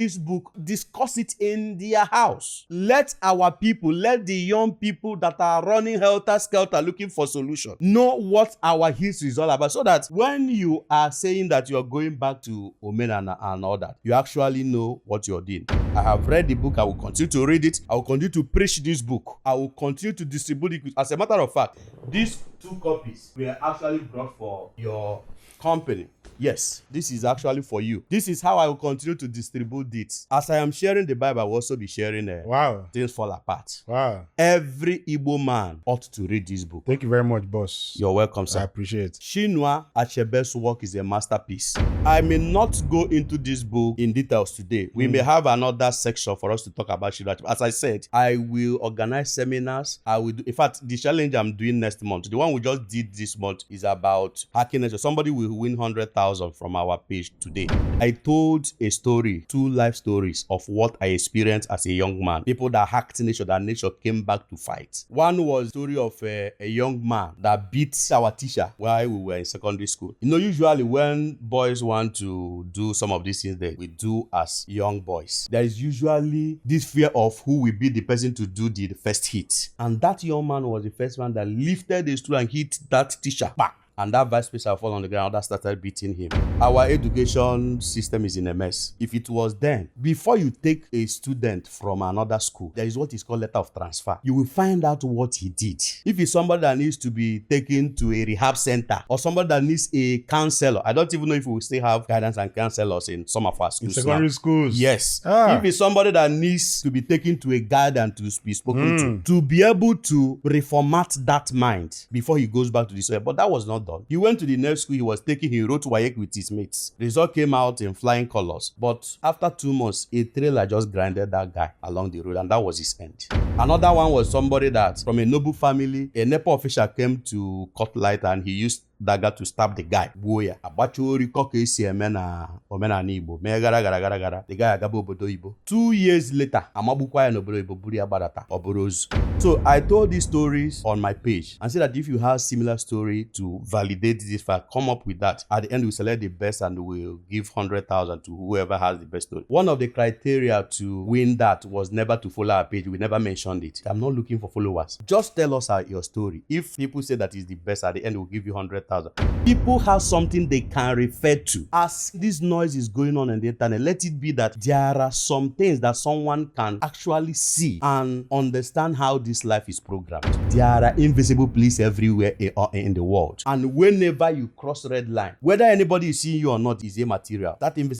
this book, discuss it in their house. Let our people, let the young people that are running helter-skelter looking for solution know what our history is all about, so that when you are saying that you're going back to Omenana and all that, you actually know what you're doing. I have read the book. I will continue to read it. I will continue to preach this book. I will continue to distribute it. As a matter of fact, these 2 copies were actually brought for your company. Yes, this is actually for you. This is how I will continue to distribute it. As I am sharing the Bible, I will also be sharing Things Fall Apart. Wow. Every Igbo man ought to read this book. Thank you very much, boss. You're welcome, sir. I appreciate it. Chinua Achebe's work is a masterpiece. I may not go into this book in details today. We may have another section for us to talk about Chinua Achebe. As I said, I will organize seminars. In fact, the challenge I'm doing next month, the one we just did this month, is about hacking nature. Somebody will win 100,000 from our page today. I told a story, 2 life stories of what I experienced as a young man. People that hacked nature, that nature came back to fight. One was the story of a young man that beat our teacher while we were in secondary school. You know, usually when boys want to do some of these things that we do as young boys, there is usually this fear of who will be the person to do the first hit. And that young man was the first one that lifted his stool and hit that teacher back. And that vice principal fell on the ground that started beating him. Our education system is in a mess. If it was then, before you take a student from another school, there is what is called letter of transfer. You will find out what he did. If it's somebody that needs to be taken to a rehab center, or somebody that needs a counselor, I don't even know if we still have guidance and counselors in some of our schools. In secondary schools? Yes. If it's somebody that needs to be taken to a guide and to be spoken to be able to reformat that mind before he goes back to the soil. But that was not done. He went to the next school he was taking, he wrote WAEC with his mates. Result came out in flying colors. But after 2 months, a trailer just grinded that guy along the road, and that was his end. Another one was somebody that, from a noble family, a NEPA official came to cut light and he used dagger to stab the guy. Gbuo agbachori koka esi eme na omenala Igbo. Mee gara. The guy agaba obodo Igbo. 2 years later, amagbukwa ya n'obodo Igbo buru ya gbadata oburu ozu. So I told these stories on my page and said that if you have similar story to validate this fact, come up with that. At the end, we select the best and we'll give 100,000 to whoever has the best story. One of the criteria to win that was never to follow our page. We never mentioned it. I'm not looking for followers. Just tell us your story. If people say that is the best, at the end, we'll give you 100,000. People have something they can refer to. As this noise is going on the internet, let it be that there are some things that someone can actually see and understand how this life is programmed. There are invisible police everywhere in the world. And whenever you cross red line, whether anybody is seeing you or not is immaterial. That invisible